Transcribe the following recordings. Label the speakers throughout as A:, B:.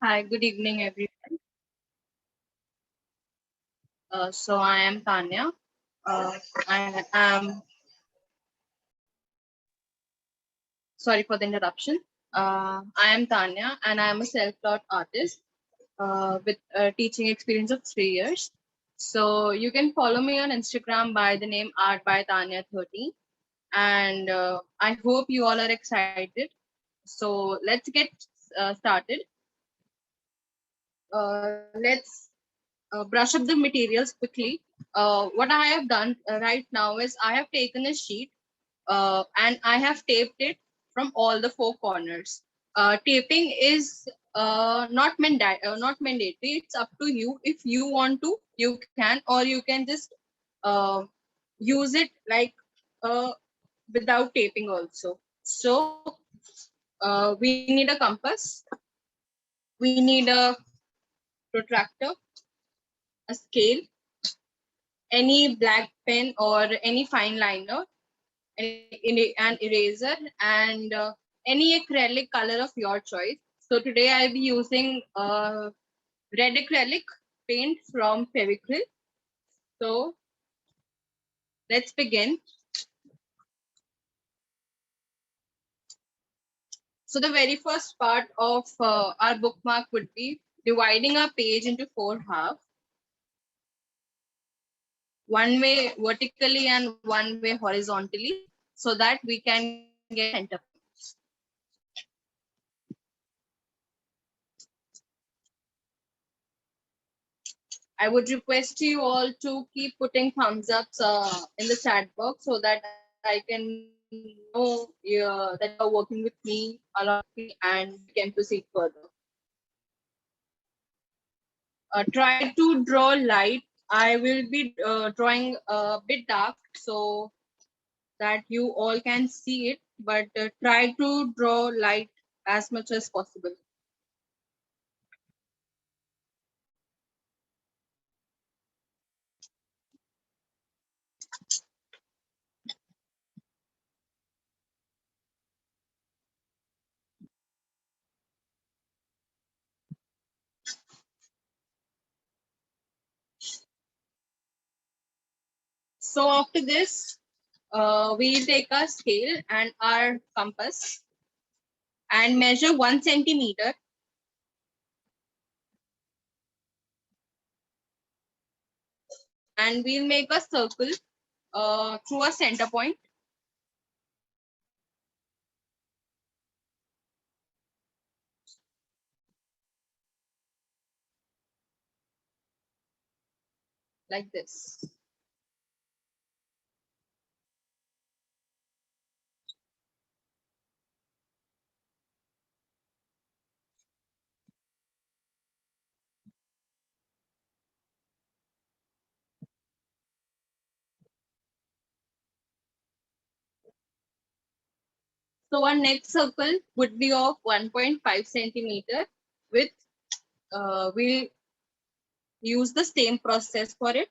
A: Hi, good evening, everyone. So I am Tanya. Uh, I am sorry for the interruption. I am Tanya, and I am a self-taught artist with a teaching experience of 3 years. So you can follow me on Instagram by the name Art by Tanya 30, and I hope you all are excited. So let's get started. Let's brush up the materials quickly. What I have done right now is I have taken a sheet and I have taped it from all the four corners. Taping is not mandatory. It's up to you. If you want to, you can, or you can just uh, use it like uh, without taping also. So we need a compass. We need a protractor, a scale, any black pen or any fine liner, an eraser, and any acrylic color of your choice. So today I'll be using red acrylic paint from Fevicryl. So let's begin. So the very first part of our bookmark would be dividing our page into four halves, one way vertically and one way horizontally, so that we can get center points. I would request you all to keep putting thumbs ups in the chat box so that I can know that you are working with me, along with me, and we can proceed further. Try to draw light. I will be drawing a bit dark so that you all can see it, but try to draw light as much as possible. So after this, we'll take our scale and our compass and measure 1 centimeter, and we'll make a circle through a center point. Like this. So our next circle would be of 1.5 centimeter with we'll use the same process for it.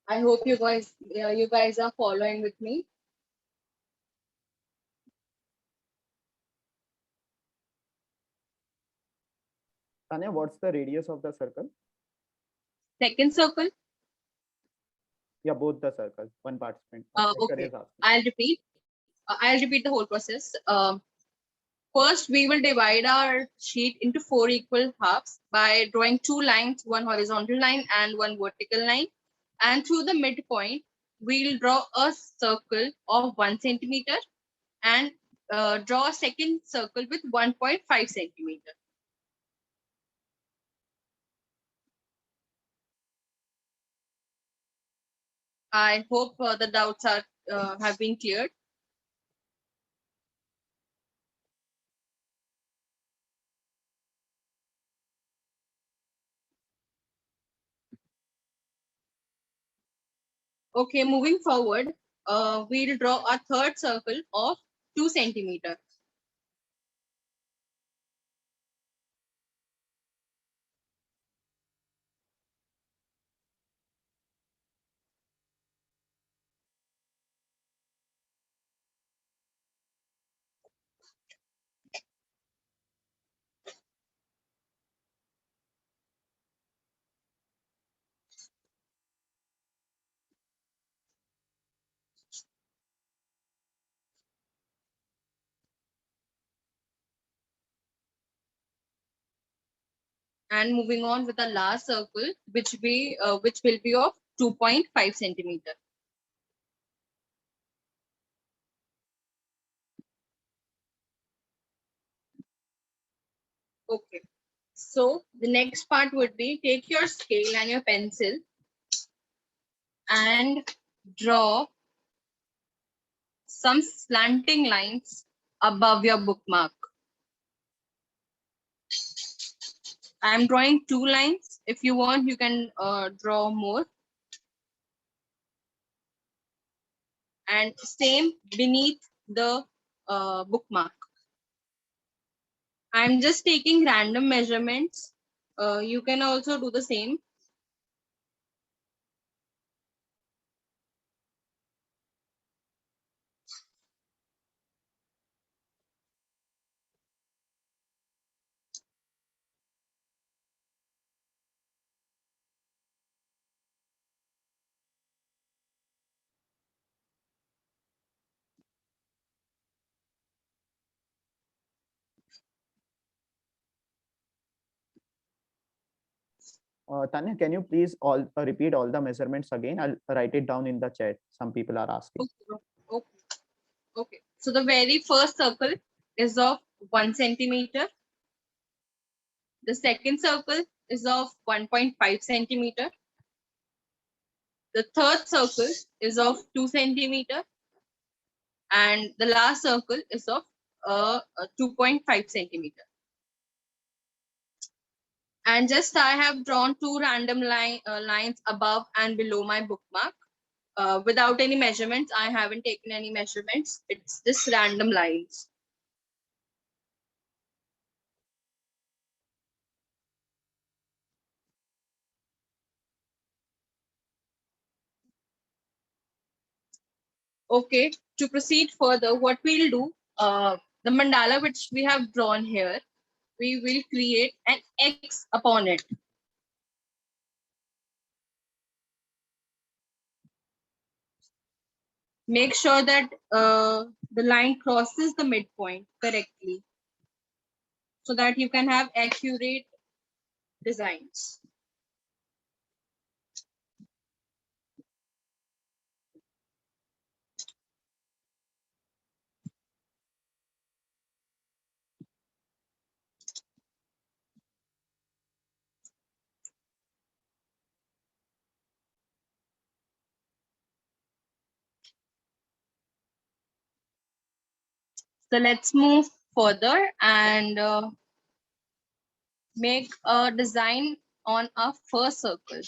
A: I hope you guys are following with me.
B: Tanya, what's the radius of the circle?
A: Second circle.
B: Yeah, both the circles. One participant. Checker
A: Okay.
B: is asking.
A: I'll repeat. I'll repeat the whole process. First, we will divide our sheet into four equal halves by drawing two lines, one horizontal line and one vertical line. And through the midpoint, we'll draw a circle of 1 centimeter and draw a second circle with 1.5 centimeter. I hope the doubts are have been cleared. Okay, moving forward, we'll draw a third circle of 2 centimeter. And moving on with the last circle, which will be of 2.5 centimeter. Okay. So the next part would be take your scale and your pencil and draw some slanting lines above your bookmark. I'm drawing 2 lines. If you want, you can draw more. And same beneath the bookmark. I'm just taking random measurements. You can also do the same.
B: Tanya, can you please repeat all the measurements again? I'll write it down in the chat. Some people are asking.
A: Okay. Okay. So the very first circle is of 1 centimeter. The second circle is of 1.5 centimeter. The third circle is of 2 centimeter. And the last circle is of 2.5 centimeter. And just I have drawn 2 random lines above and below my bookmark. Without any measurements, I haven't taken any measurements. It's just random lines. Okay, to proceed further, what we'll do, the mandala which we have drawn here, we will create an X upon it. Make sure that the line crosses the midpoint correctly so that you can have accurate designs. So let's move further and make a design on our first circle.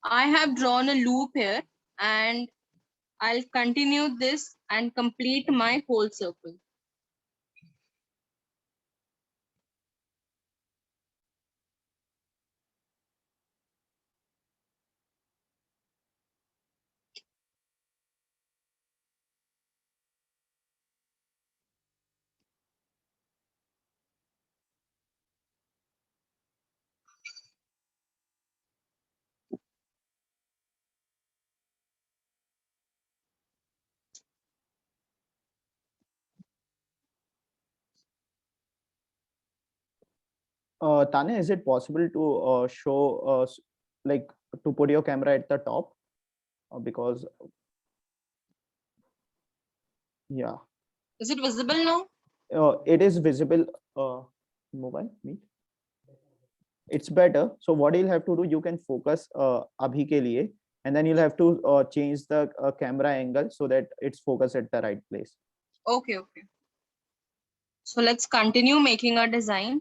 A: I have drawn a loop here and I'll continue this and complete my whole circle.
B: Tanya, is it possible to show like to put your camera at the top? Because yeah,
A: Is it visible now?
B: it is visible. Mobile meet. It's better. So what you'll have to do, you can focus abhi ke liye, and then you'll have to change the camera angle so that it's focused at the right place.
A: Okay, okay. So let's continue making our design.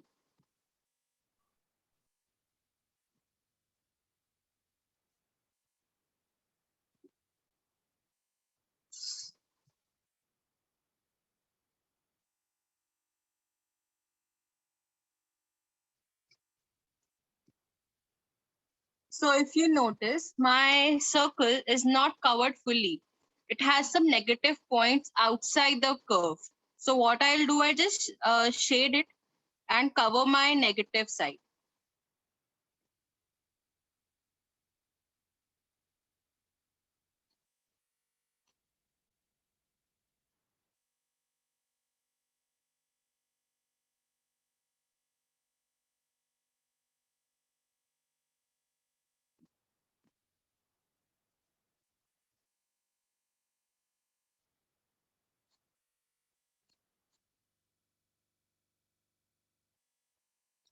A: So if you notice, my circle is not covered fully. It has some negative points outside the curve. So what I'll do, I just shade it and cover my negative side.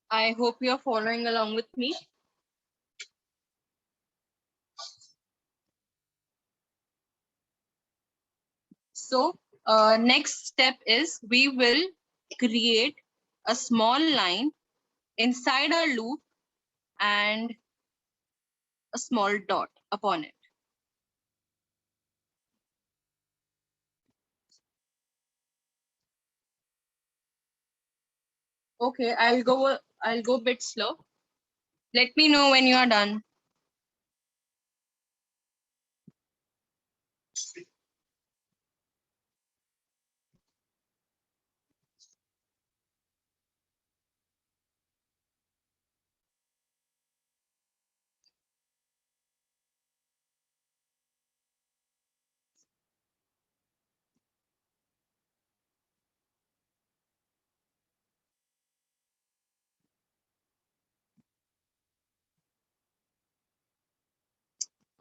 A: I hope you're following along with me. So next step is we will create a small line inside our loop and a small dot upon it. Okay, I'll go a bit slow. Let me know when you are done.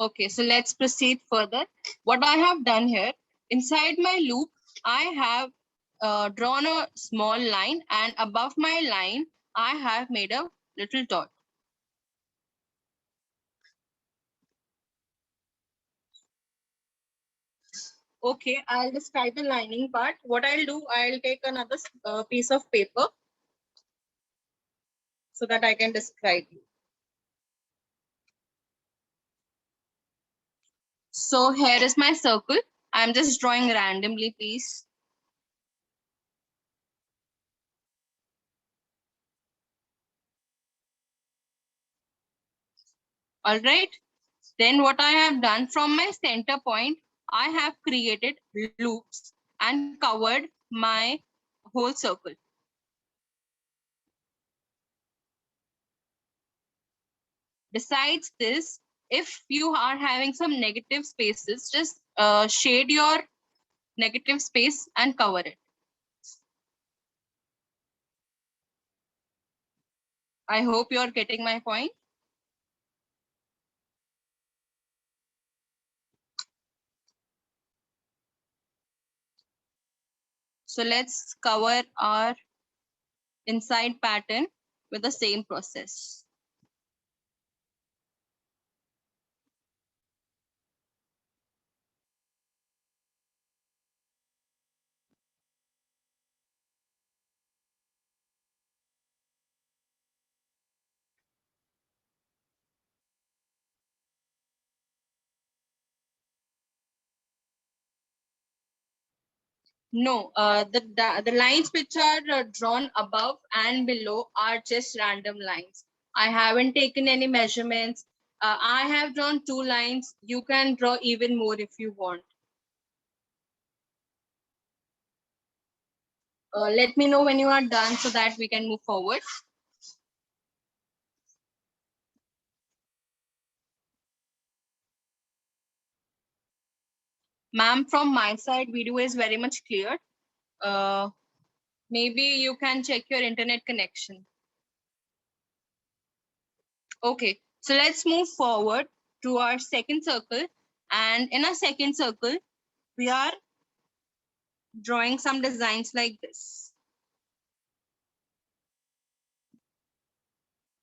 A: Okay, so let's proceed further. What I have done here, inside my loop, I have drawn a small line, and above my line, I have made a little dot. Okay, I'll describe the lining part. What I'll do, I'll take another piece of paper so that I can describe you. So here is my circle. I'm just drawing randomly, please. All right. Then what I have done from my center point, I have created loops and covered my whole circle. Besides this, if you are having some negative spaces, just shade your negative space and cover it. I hope you're getting my point. So let's cover our inside pattern with the same process. No, the lines which are drawn above and below are just random lines. I haven't taken any measurements. I have drawn 2 lines. You can draw even more if you want. Let me know when you are done so that we can move forward. Ma'am, from my side, video is very much clear. Maybe you can check your internet connection. Okay, so let's move forward to our second circle. And in our second circle, we are drawing some designs like this.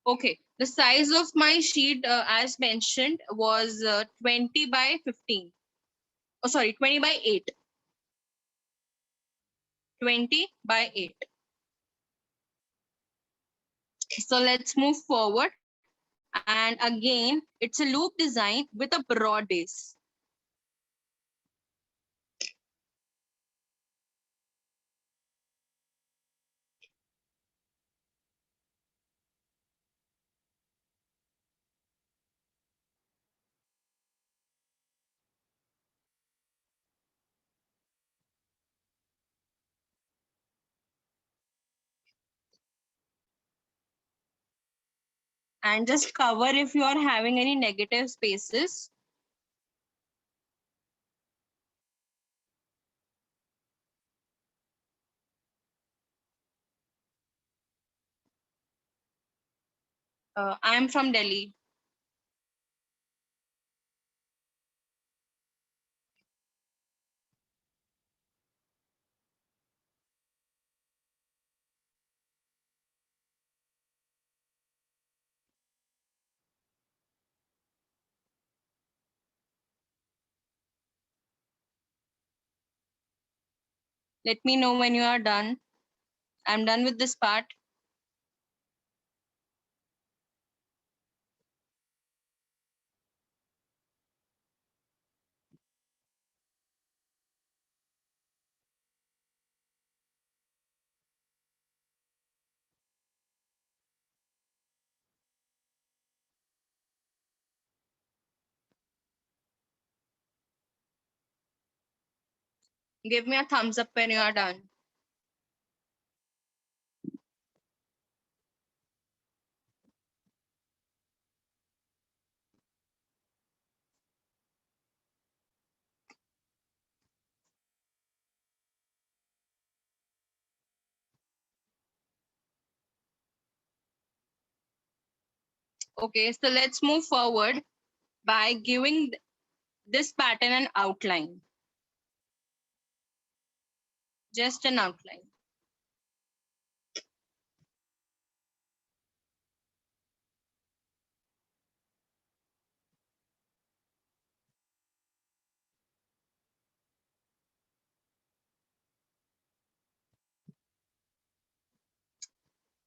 A: Okay, the size of my sheet, as mentioned, was 20 by 15. Oh, sorry, 20 by 8. 20 by 8. So let's move forward. And again, it's a loop design with a broad base. and just cover if you are having any negative spaces. I am from Delhi. Let me know when you are done. I'm done with this part. Give me a thumbs up when you are done. Okay, so let's move forward by giving this pattern an outline. Just an outline.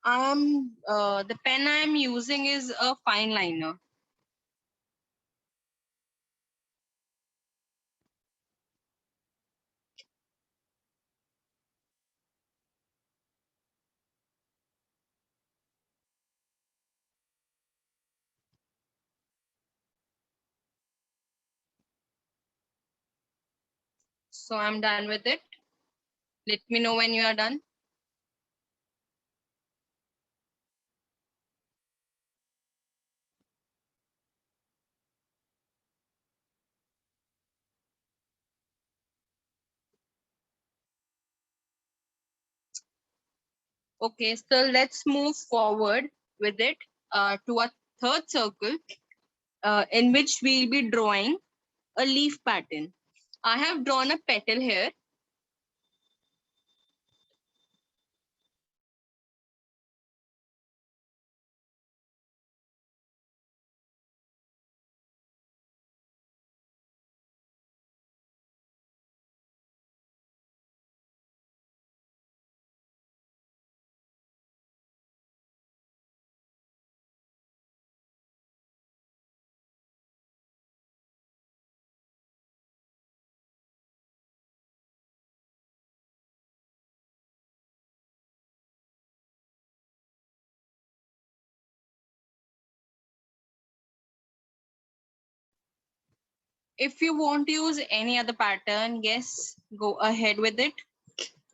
A: The pen I'm using is a fine liner. So I'm done with it. Let me know when you are done. Okay, so let's move forward with it to a third circle in which we'll be drawing a leaf pattern. I have drawn a petal here. If you want to use any other pattern, yes, go ahead with it.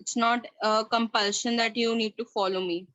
A: It's not a compulsion that you need to follow me.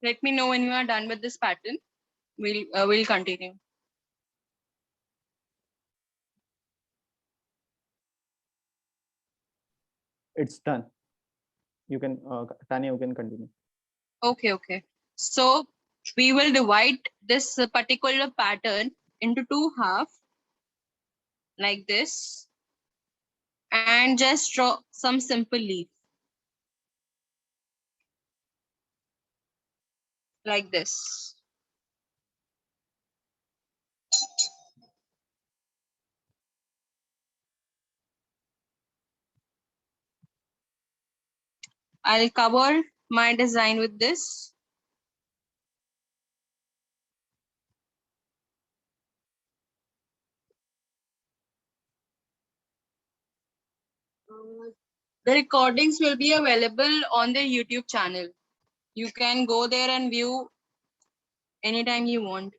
A: Let me know when you are done with this pattern. We'll continue.
B: It's done. You can, Tanya, you can continue.
A: Okay. So we will divide this particular pattern into two halves like this and just draw some simple leaf like this. I'll cover my design with this. The recordings will be available on the YouTube channel. You can go there and view anytime you want.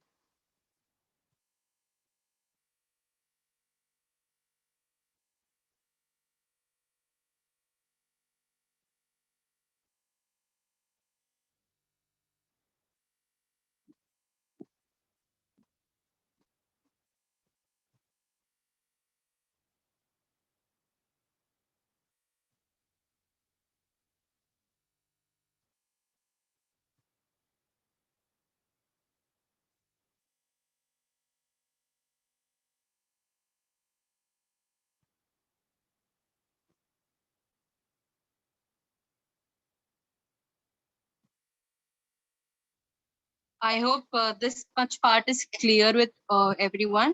A: I hope this much part is clear with everyone.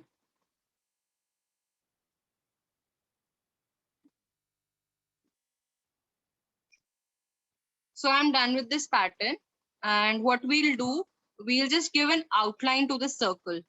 A: So I'm done with this pattern. And what we'll do, we'll just give an outline to the circle.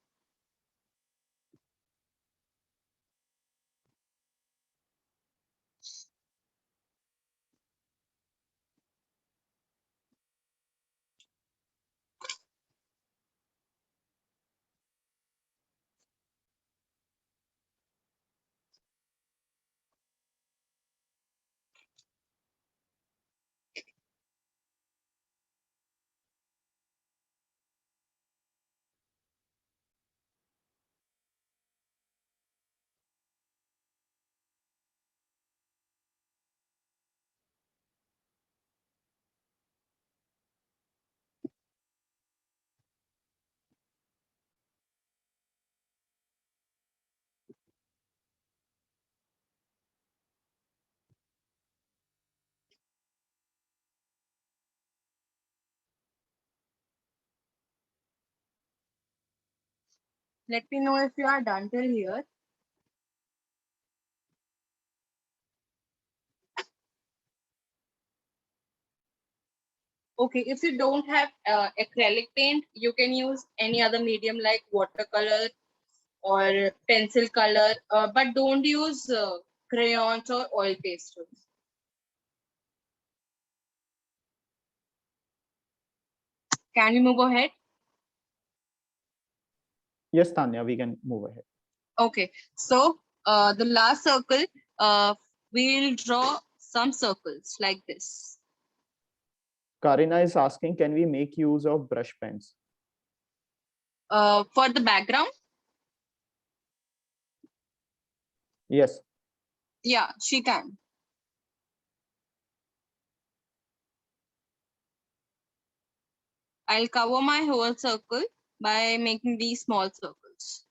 A: Let me know if you are done till here. Okay, if you don't have acrylic paint, you can use any other medium like watercolor or pencil color, but don't use crayons or oil pastels. Can we move ahead?
B: Yes, Tanya, we can move ahead.
A: Okay, so the last circle, we'll draw some circles like this.
B: Karina is asking, can we make use of brush pens?
A: For the background,
B: Yes.
A: yeah, she can. I'll cover my whole circle by making these small circles.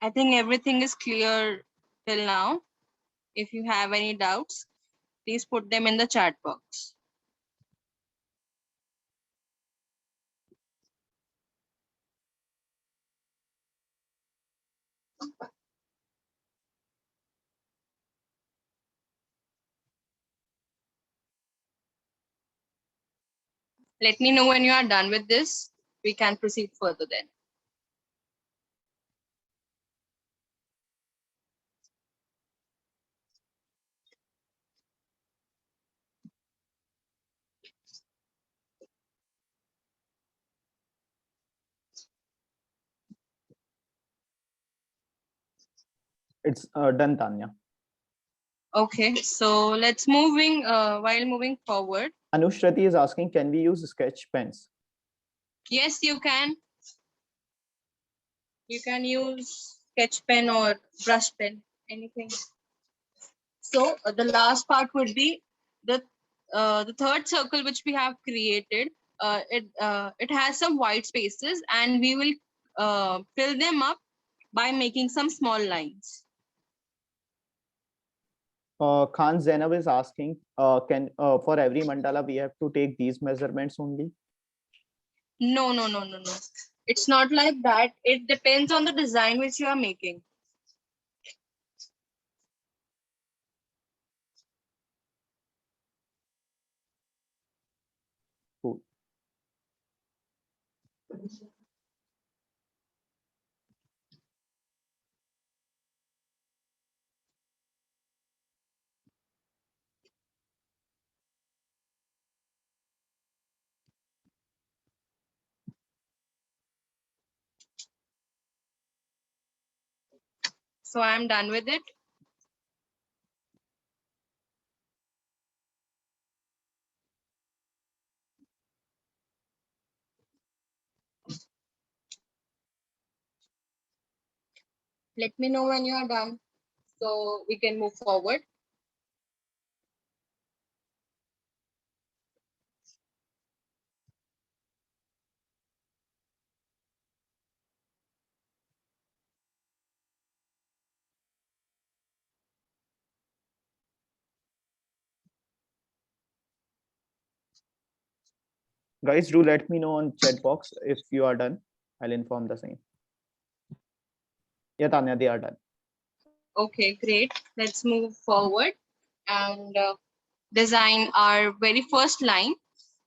A: I think everything is clear till now. If you have any doubts, please put them in the chat box. Let me know when you are done with this. We can proceed further then.
B: It's done, Tanya.
A: Okay, so let's while moving forward.
B: Anushrati is asking, can we use sketch pens?
A: Yes, you can. You can use sketch pen or brush pen, anything. So the last part would be the third circle which we have created. It has some white spaces, and we will fill them up by making some small lines.
B: Khan Zainab is asking, can for every mandala we have to take these measurements only?
A: No, no, no, no, no. It's not like that. It depends on the design which you are making.
B: Cool.
A: So I'm done with it. Let me know when you are done so we can move forward.
B: Guys, do let me know on chat box if you are done. I'll inform the same. Yeah, Tanya, they are done.
A: Okay, great. Let's move forward and design our very first line.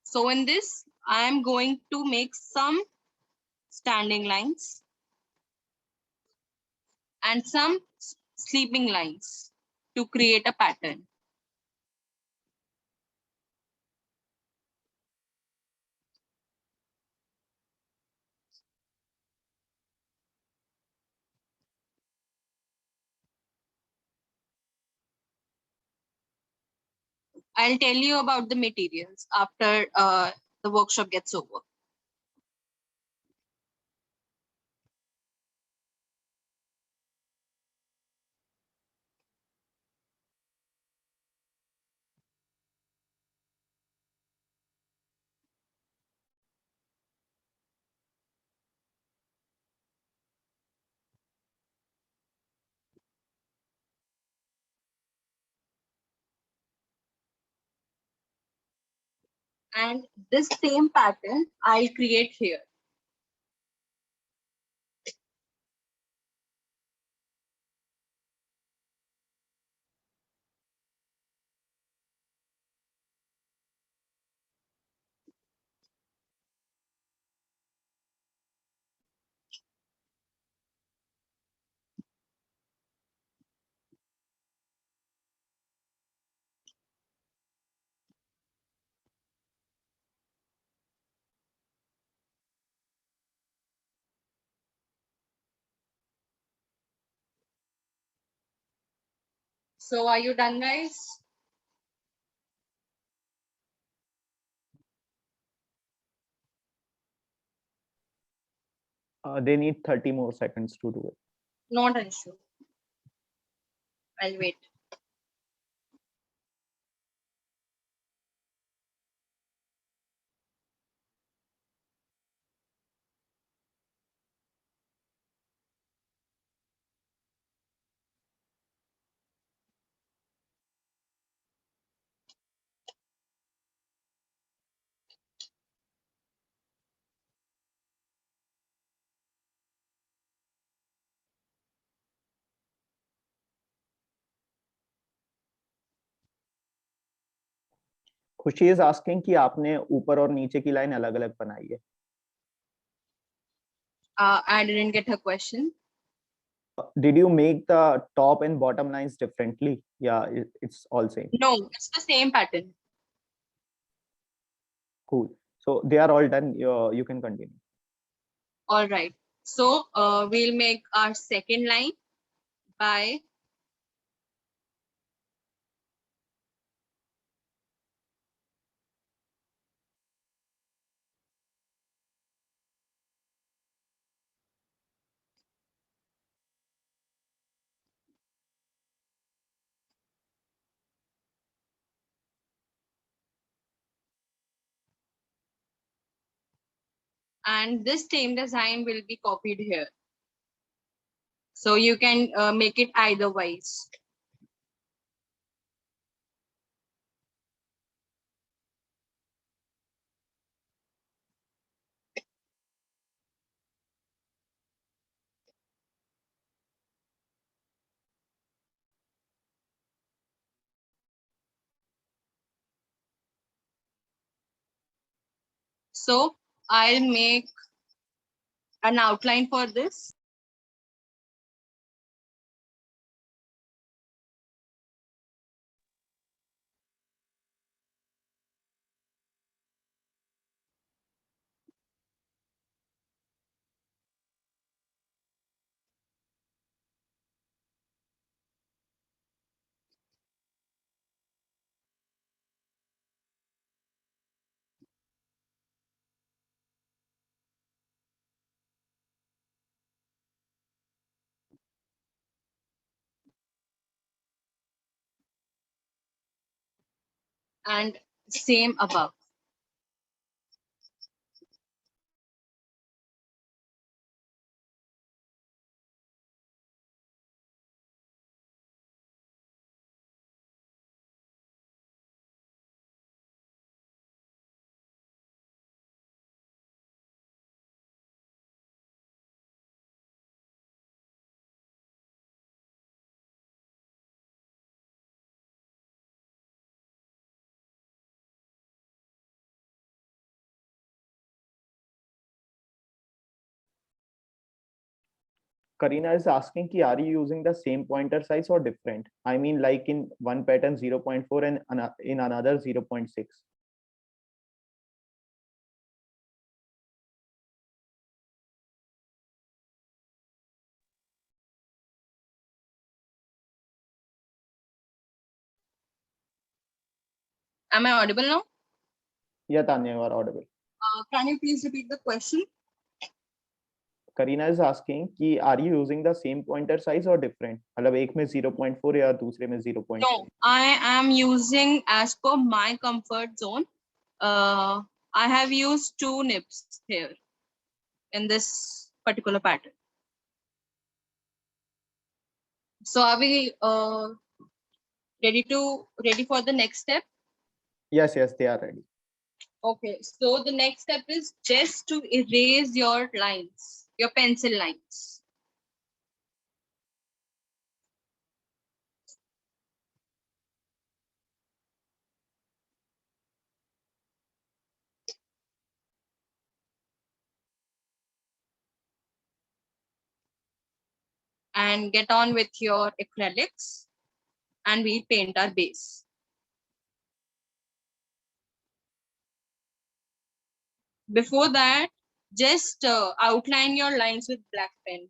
A: So in this, I am going to make some standing lines and some sleeping lines to create a pattern. I'll tell you about the materials after the workshop gets over. And this same pattern I'll create here. So are you done, guys?
B: They need 30 more seconds to do it.
A: Not an issue. I'll wait.
B: खुशी is asking कि आपने ऊपर और नीचे की line अलग अलग बनाई है.
A: I didn't get her question.
B: Did you make the top and bottom lines differently? Yeah, it's all same.
A: No, it's the same pattern.
B: Cool. So they are all done. You can continue.
A: All right. So we'll make our second line by and this same design will be copied here. So you can make it either wise. So I'll make an outline for this. And same above.
B: Karina is asking ki are you using the same pointer size or different? I mean like in one pattern 0.4 and in another 0.6.
A: Am I audible now?
B: Yeah, Tanya, you are audible.
A: Can you please repeat the question?
B: Karina is asking कि are you using the same pointer size or different? मतलब एक में 0.4 या दूसरे में 0.6.
A: No, I am using as per my comfort zone. I have used 2 nibs here in this particular pattern. So are we ready for the next step?
B: Yes, they are ready.
A: Okay, so the next step is just to erase your lines, your pencil lines. And get on with your acrylics and we'll paint our base. Before that, just outline your lines with black pen.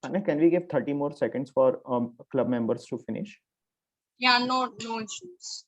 B: Tanya, can we give 30 more seconds for club members to finish?
A: Yeah, no issues.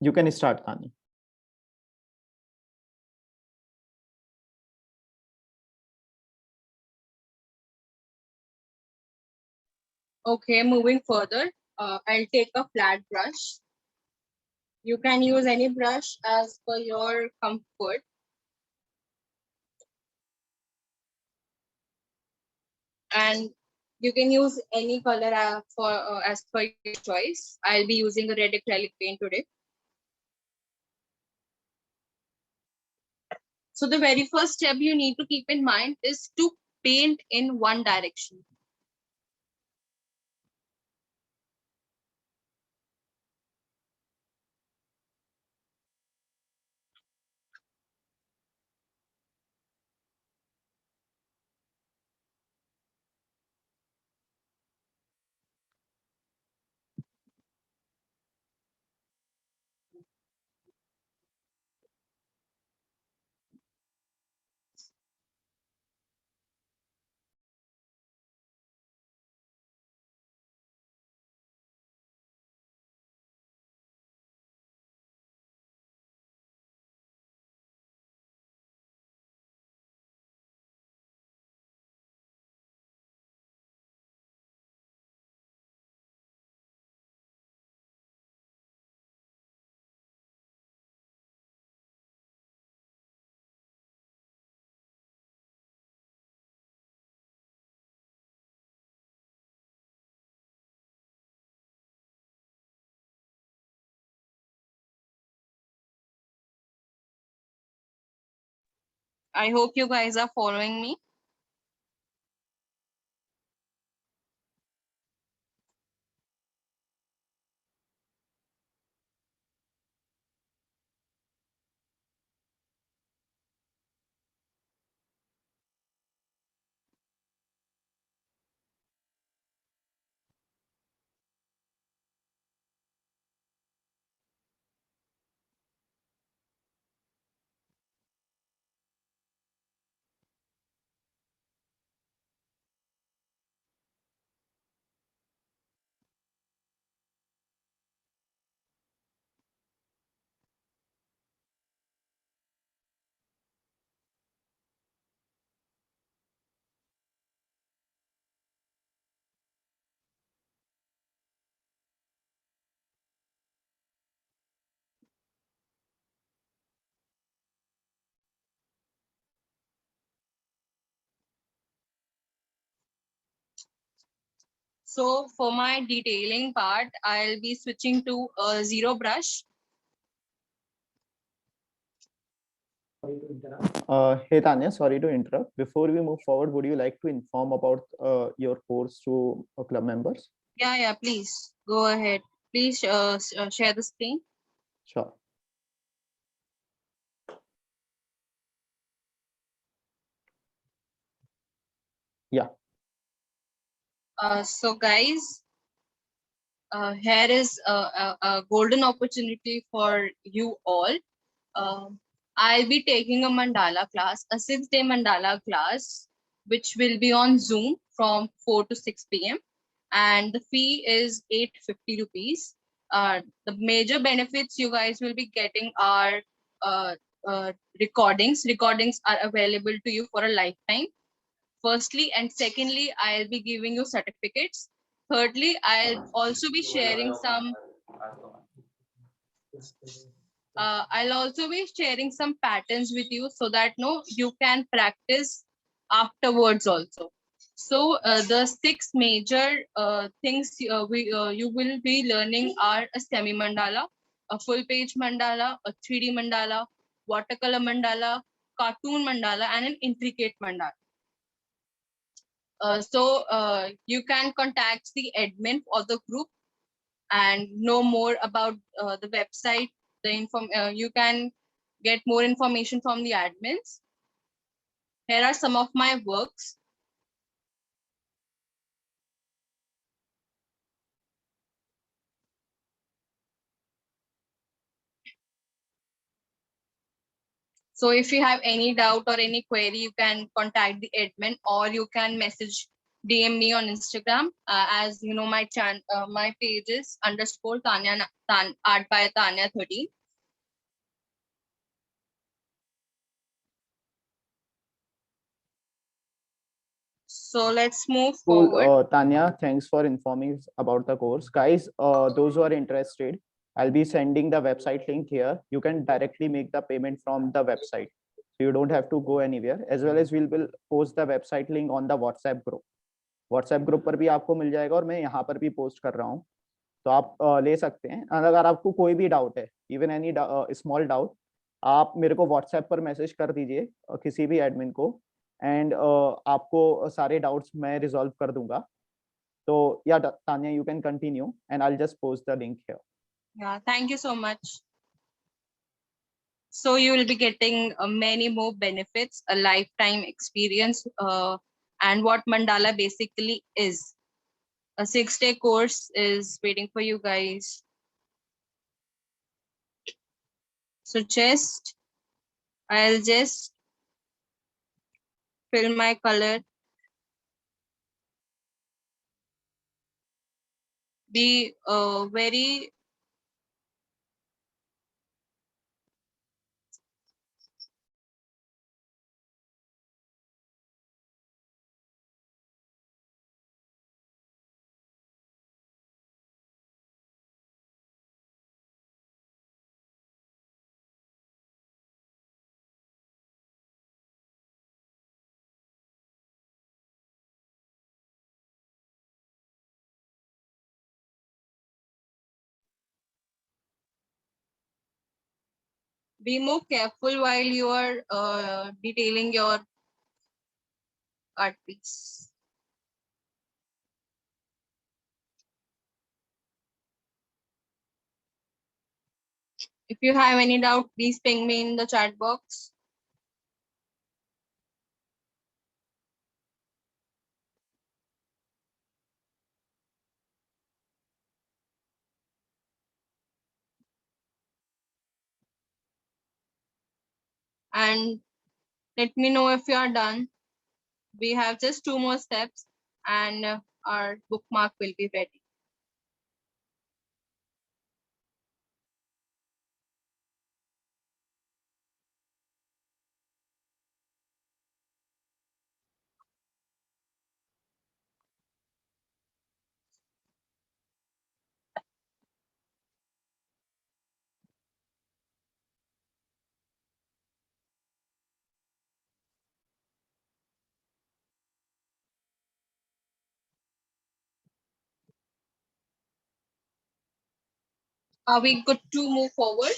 B: You can start, Tanya.
A: Okay, moving further, I'll take a flat brush. You can use any brush as per your comfort. And you can use any color for as per your choice. I'll be using a red acrylic paint today. So the very first step you need to keep in mind is to paint in one direction. I hope you guys are following me. So for my detailing part, I'll be switching to a zero brush.
B: Hey Tanya, sorry to interrupt. Before we move forward, would you like to inform about your course to club members?
A: Yeah, please go ahead. Please share the screen.
B: Sure. Yeah.
A: So guys, here is a golden opportunity for you all. Um I'll be taking a mandala class, a 6-day mandala class, which will be on Zoom from 4 to 6 p.m. And the fee is 850 rupees. The major benefits you guys will be getting are uh, recordings. Recordings are available to you for a lifetime. Firstly, and secondly, I'll be giving you certificates. Thirdly, I'll also be sharing some I'll also be sharing some patterns with you so that no you can practice afterwards also. So the six major things you will be learning are a semi mandala, a full page mandala, a 3D mandala, watercolor mandala, cartoon mandala, and an intricate mandala. So you can contact the admin of the group and know more about the website. You can get more information from the admins. Here are some of my works. So if you have any doubt or any query, you can contact the admin or you can message DM me on Instagram. As you know, my page is underscore art by Tanya 13. So let's move
B: Cool.
A: forward.
B: Tanya, thanks for informing us about the course. Guys, those who are interested, I'll be sending the website link here. You can directly make the payment from the website. So you don't have to go anywhere. As well as we will post the website link on the WhatsApp group. WhatsApp group पर भी आपको मिल जाएगा और मैं यहाँ पर भी post कर रहा हूँ, तो आप ले सकते हैं। अगर आपको कोई भी डाउट है, इवन एनी स्मॉल डाउट, आप मेरे को व्हाट्सएप पर मैसेज कर दीजिए किसी भी एडमिन को, एंड आपको सारे डाउट्स मैं रिजॉल्व कर दूंगा। तो या Tanya, you can continue and I will just post the link here.
A: Yeah, thank you so much. So you will be getting many more benefits, a lifetime experience, and what mandala basically is. A 6-day course is waiting for you guys. So I'll just fill my color. Be very Be more careful while you are detailing your art piece. If you have any doubt, please ping me in the chat box. And let me know if you are done. We have just 2 more steps and our bookmark will be ready. Are we good to move forward?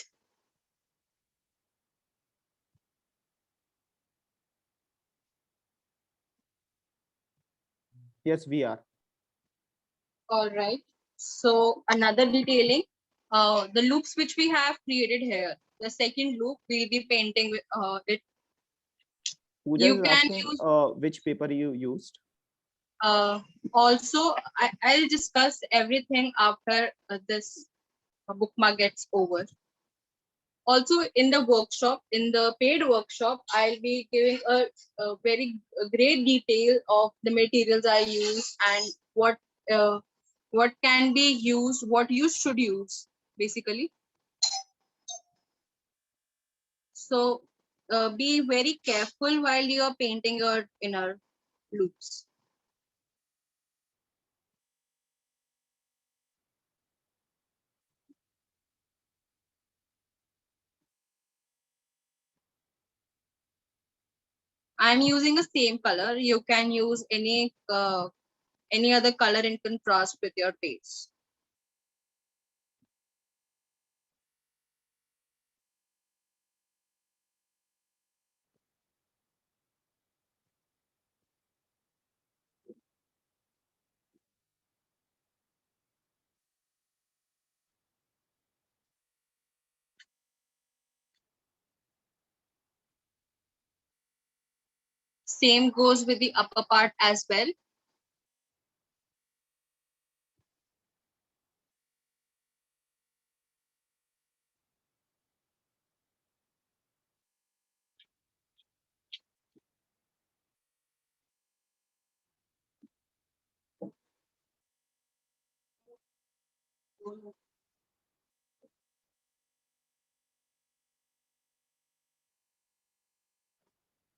B: Yes, we are.
A: All right. So another detailing, the loops which we have created here. The second loop we'll be painting with it.
B: Pooja
A: You
B: is
A: can
B: asking
A: use
B: which paper you used.
A: also. I'll discuss everything after this bookmark gets over. Also in the workshop, in the paid workshop, I'll be giving a very great detail of the materials I use and uh, what can be used, what you should use, basically. So be very careful while you are painting your inner loops. I'm using the same color. You can use any other color in contrast with your taste. Same goes with the upper part as well.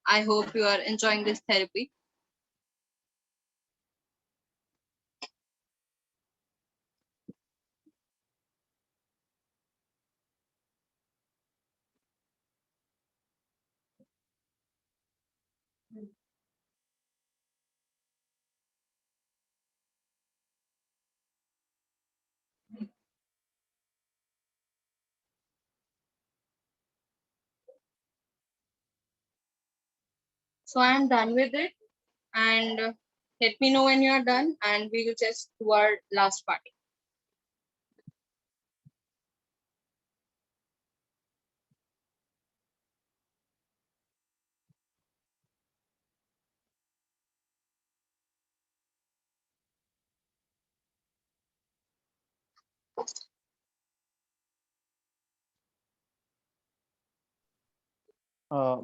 A: I hope you are enjoying this therapy. So I'm done with it, and let me know when you are done and we will just do our last part.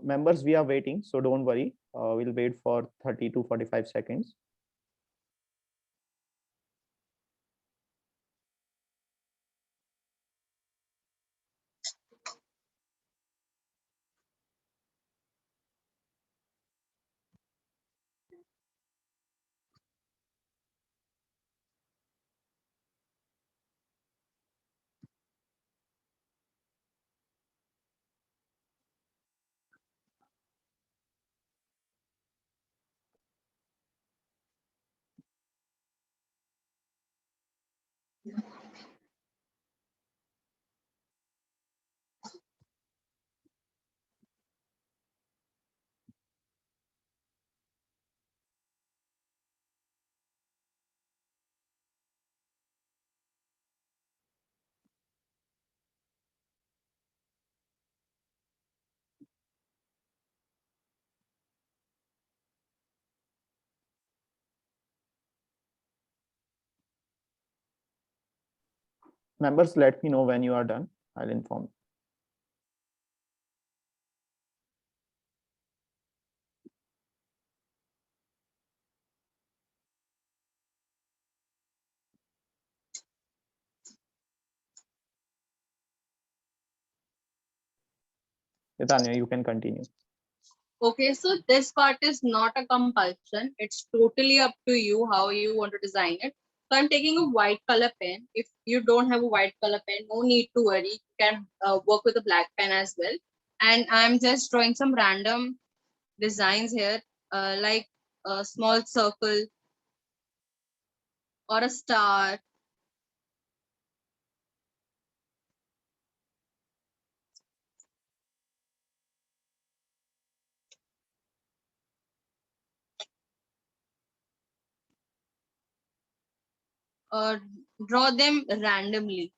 B: Members, we are waiting, so don't worry. We'll wait for 30 to 45 seconds. Members, let me know when you are done. I'll inform. Tanya, you can continue.
A: Okay, so this part is not a compulsion. It's totally up to you how you want to design it. So I'm taking a white color pen. If you don't have a white color pen, no need to worry. You can work with a black pen as well. And I'm just drawing some random designs here, like a small circle or a star. Or draw them randomly.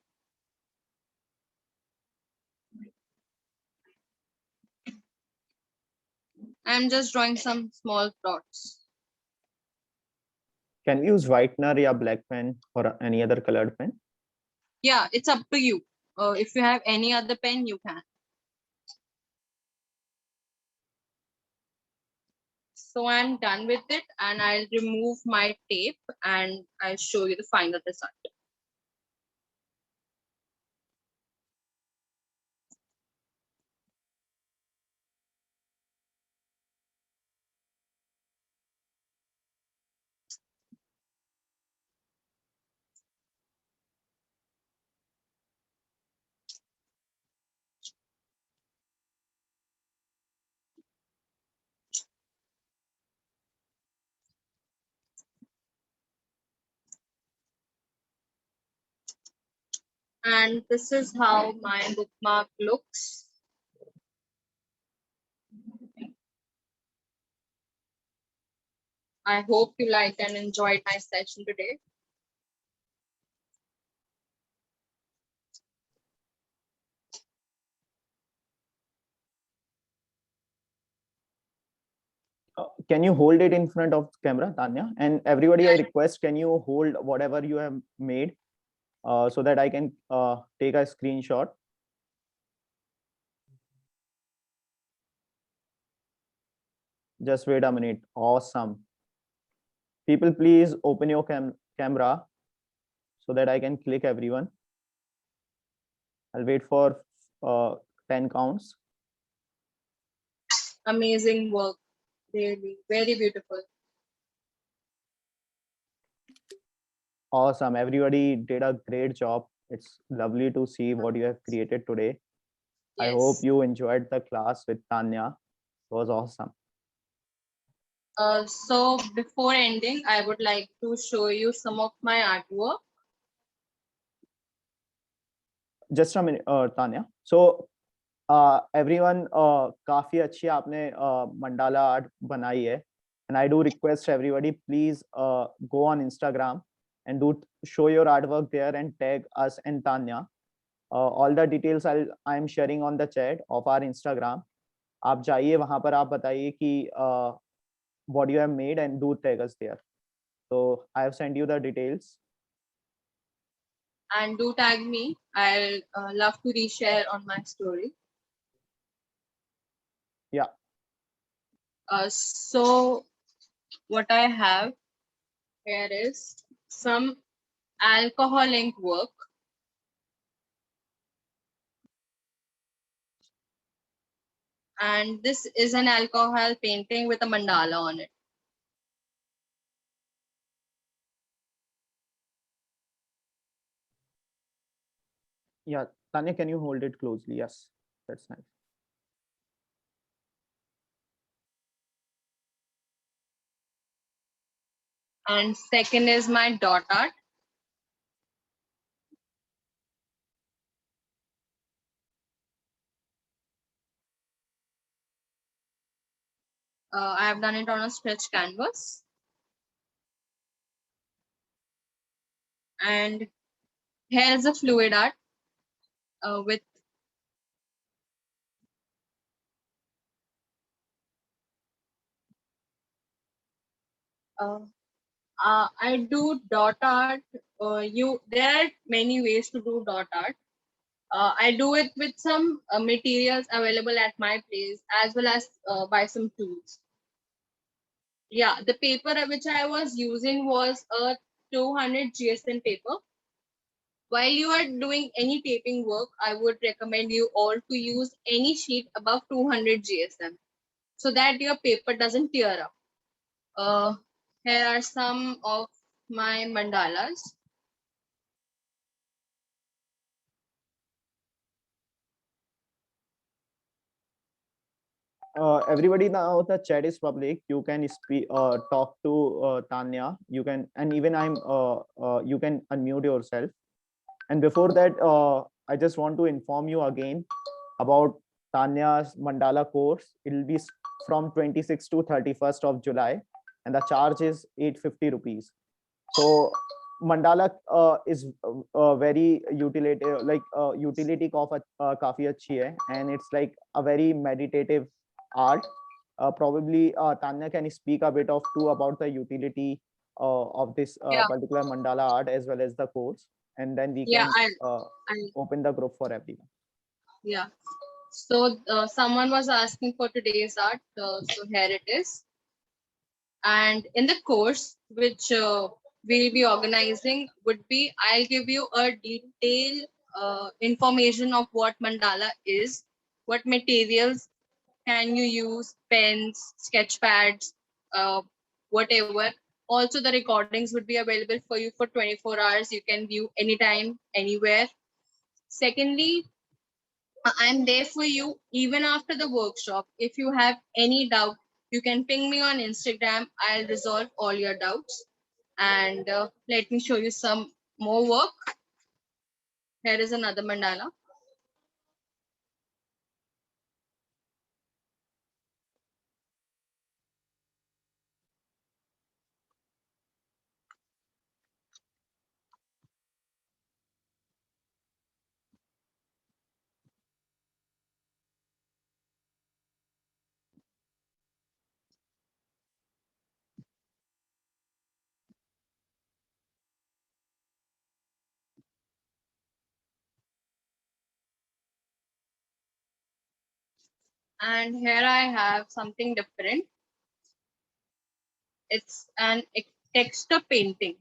A: I'm just drawing some small dots.
B: Can we use whitener or black pen or any other colored pen?
A: Yeah, it's up to you. If you have any other pen, you can. So I'm done with it and I'll remove my tape and I'll show you the final result. And this is how my bookmark looks. I hope you liked and enjoyed my session today.
B: Can you hold it in front of camera, Tanya? And everybody, I request, can you hold whatever you have made so that I can take a screenshot? Just wait a minute. Awesome. People, please open your camera so that I can click everyone. I'll wait for 10 counts.
A: Amazing work. Really, very beautiful.
B: Awesome. Everybody did a great job. It's lovely to see what you have created today. I hope
A: Yes.
B: you enjoyed the class with Tanya. It was awesome.
A: So before ending, I would like to show you some of my artwork.
B: Just a minute, Tanya. So everyone, काफी अच्छी आपने mandala art बनाई है. And I do request everybody, please go on Instagram and do show your artwork there and tag us and Tanya. All the details I'm sharing on the chat of our Instagram. आप जाइए वहां पर आप बताइए कि what you have made and do tag us there. So I have sent you the details.
A: And do tag me. I'll love to reshare on my story.
B: Yeah.
A: So what I have here is some alcohol ink work. And this is an alcohol painting with a mandala on it.
B: Yeah, Tanya, can you hold it closely? Yes, that's nice.
A: And second is my dot art. I have done it on a stretch canvas. And here is a fluid art with I do dot art. There are many ways to do dot art. I do it with some materials available at my place as well as by some tools. Yeah, the paper which I was using was a 200 GSM paper. While you are doing any taping work, I would recommend you all to use any sheet above 200 GSM so that your paper doesn't tear up. Here are some of my mandalas.
B: Everybody, now the chat is public. You can speak, talk to Tanya. You can, and even you can unmute yourself. And before that, I just want to inform you again about Tanya's mandala course. It will be from 26th to 31st of July, and the charge is 850 rupees. So mandala is very utility, like utility of काफी अच्छी है, and it's like a very meditative art. Probably Tanya can speak a bit of too about the utility of this
A: Yeah,
B: particular mandala art as well as the course, and then we
A: yeah,
B: can
A: I
B: open the group for everyone.
A: yeah. So someone was asking for today's art. So here it is. And in the course, which we'll be organizing, would be I'll give you a detailed information of what mandala is, what materials can you use, pens, sketch pads, whatever. Also, the recordings would be available for you for 24 hours. You can view anytime, anywhere. Secondly, I'm there for you even after the workshop. If you have any doubt, you can ping me on Instagram. I'll resolve all your doubts. And let me show you some more work. Here is another mandala. And here I have something different. It's an texture painting.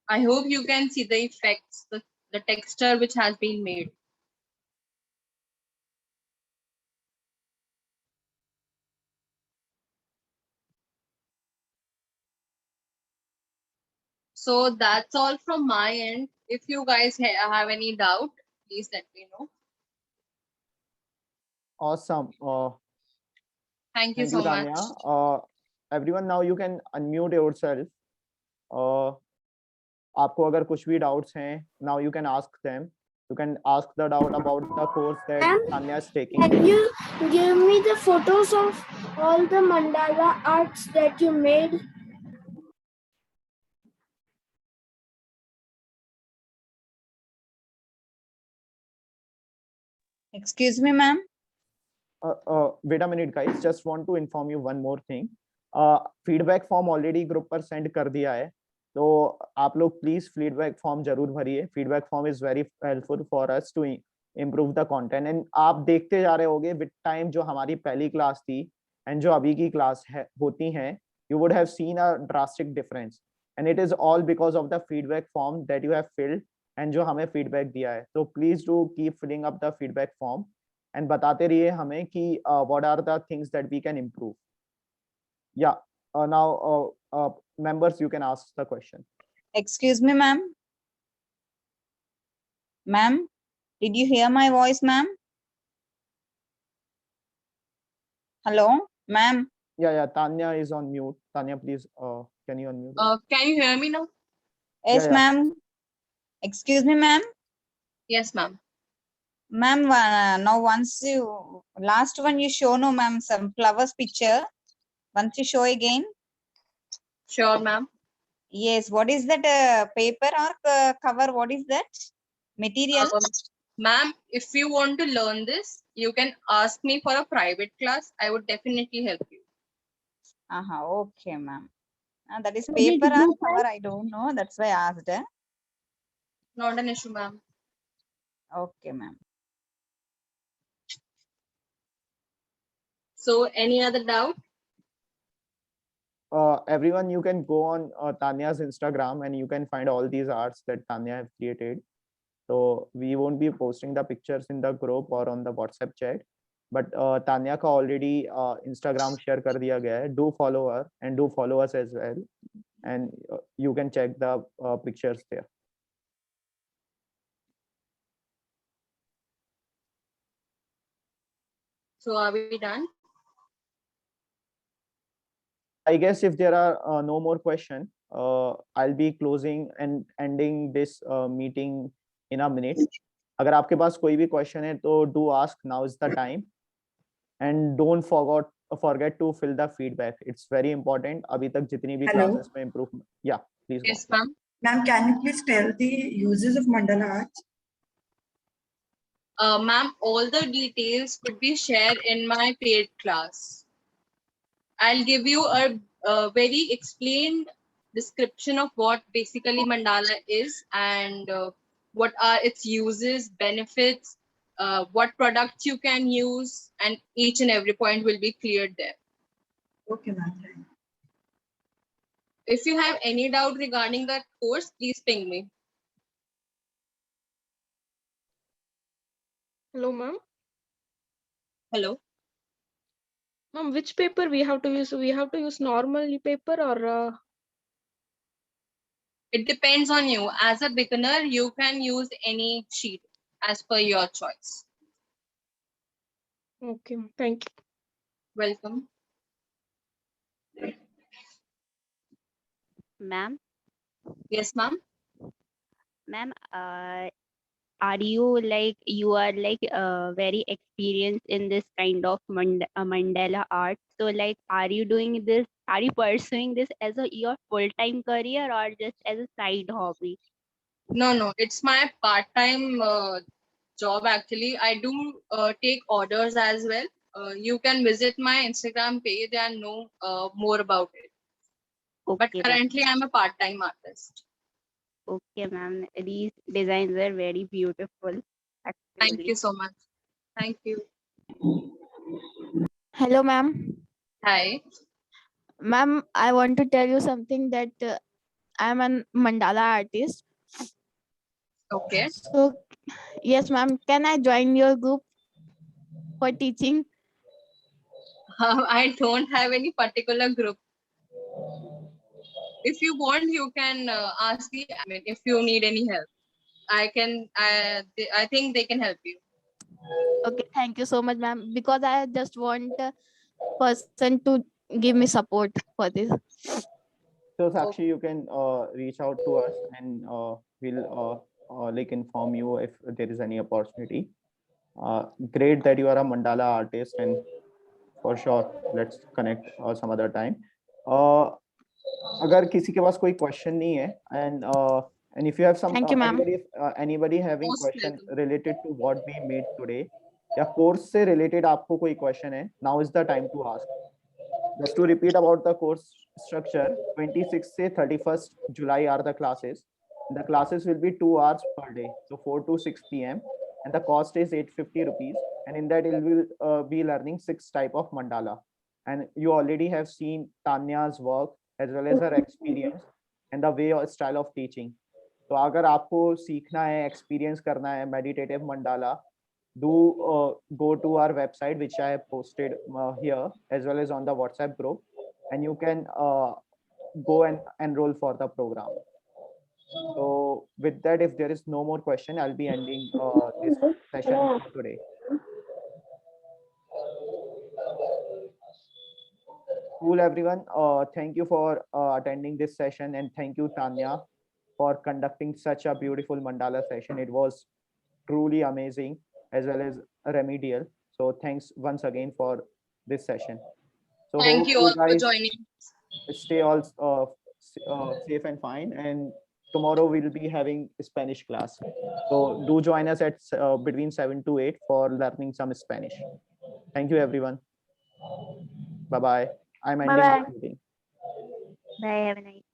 A: I hope you can see the effects, the texture which has been made. So that's all from my end. If you guys have any doubt, please let me know.
B: Awesome.
A: Thank you
B: Thank you,
A: so much.
B: Tanya. Everyone, now you can unmute yourself. आपको अगर कुछ भी doubts हैं, now you can ask them. You can ask the doubt about the course that Tanya is taking.
C: Can you give me the photos of all the mandala arts that you made?
D: Excuse me, ma'am.
B: Wait a minute, guys. Just want to inform you one more thing. Feedback form already group पर send कर दिया है. तो आप लोग please feedback form जरूर भरिए. Feedback form is very helpful for us to improve the content. And आप देखते जा रहे होगे with time जो हमारी पहली क्लास थी and जो अभी की क्लास है होती हैं, you would have seen a drastic difference. And it is all because of the feedback form that you have filled and जो हमें feedback दिया है. So please do keep filling up the feedback form and बताते रहिए हमें कि what are the things that we can improve. Yeah, now members, you can ask the question.
D: Excuse me, ma'am. Ma'am, did you hear my voice, ma'am? Hello, ma'am.
B: Yeah, Tanya is on mute. Tanya, please, can you unmute?
A: Can you hear me now?
D: Yes,
B: Yeah.
D: ma'am. Excuse me, ma'am.
A: Yes, ma'am.
D: Ma'am, now once you, last one you show, no, ma'am, some flowers picture. Once you show again.
A: Sure, ma'am.
D: Yes, what is that paper or cover? What is that material?
A: Ma'am, if you want to learn this, you can ask me for a private class. I would definitely help you.
D: Okay, ma'am. That is
C: So which
D: paper or
C: group
D: cover, I don't know. That's why I asked.
A: Not an issue, ma'am.
D: Okay, ma'am.
A: So any other doubt?
B: Everyone, you can go on Tanya's Instagram and you can find all these arts that Tanya have created. So we won't be posting the pictures in the group or on the WhatsApp chat, but Tanya का already Instagram share कर दिया गया है. Do follow her and do follow us as well, and you can check the pictures there.
A: So are we done?
B: I guess if there are no more question, I'll be closing and ending this meeting in a minute. अगर आपके पास कोई भी question है तो do ask, now is the time, and don't forget to fill the feedback. It's very important. अभी तक जितनी भी
E: Hello.
B: classes में improve, yeah, please go.
A: Yes, ma'am.
E: Ma'am, can you please tell the uses of mandala arts?
A: Ma'am, all the details could be shared in my paid class. I'll give you a very explained description of what basically mandala is and what are its uses, benefits, what products you can use, and each and every point will be cleared there.
E: Okay, ma'am. Thank you.
A: If you have any doubt regarding that course, please ping me.
F: Hello, ma'am.
A: Hello.
F: Ma'am, which paper we have to use? We have to use normal paper or
A: It depends on you. As a beginner, you can use any sheet as per your choice.
F: okay, ma'am. Thank you.
A: Welcome.
G: Ma'am,
A: Yes, ma'am.
G: ma'am, are you very experienced in this kind of mandala art? So are you doing this? Are you pursuing this as your full-time career or just as a side hobby?
A: No, it's my part-time job actually. I do take orders as well. You can visit my Instagram page and know more about it. But
G: Okay, ma'am.
A: currently, I'm a part-time artist.
G: Okay, ma'am. These designs are very beautiful.
A: Thank
G: Actually.
A: you so much. Thank you.
C: Hello, ma'am.
A: Hi.
C: Ma'am, I want to tell you something that I'm a mandala artist.
A: Okay.
C: So, yes, ma'am, can I join your group for teaching?
A: I don't have any particular group. If you want, you can ask the admin if you need any help. I think they can help you.
C: Okay, thank you so much, ma'am. Because I just want a person to give me support for this.
B: So Sakshi, you can reach out to us and we'll inform you if there is any opportunity. Great that you are a mandala artist, and for sure let's connect some other time. अगर किसी के पास कोई question नहीं है, and if you have some
C: Thank you, ma'am.
B: anybody having
A: Most
B: question
A: welcome.
B: related to what we made today या course से related आपको कोई question है, now is the time to ask. Just to repeat about the course structure, 26th से 31st July are the classes. The classes will be 2 hours per day, so 4 to 6 p.m. and the cost is 850 rupees. And in that, you will be learning 6 type of mandala. And you already have seen Tanya's work as well as her experience and the way or style of teaching. तो अगर आपको सीखना है, experience करना है meditative mandala, do go to our website, which I have posted here as well as on the WhatsApp group, and you can go and enroll for the program. So with that, if there is no more question, I'll be ending this session for today. Cool, everyone. Thank you for attending this session, and thank you, Tanya, for conducting such a beautiful mandala session. It was truly amazing as well as remedial. So thanks once again for this session. So
A: Thank
B: hope
A: you all for
B: guys
A: joining.
B: stay all safe and fine. And tomorrow we'll be having Spanish class. So do join us at between 7 to 8 for learning some Spanish. Thank you, everyone. Bye-bye. I'm ending
C: Bye-bye.
B: this meeting.
G: Bye. Have a nice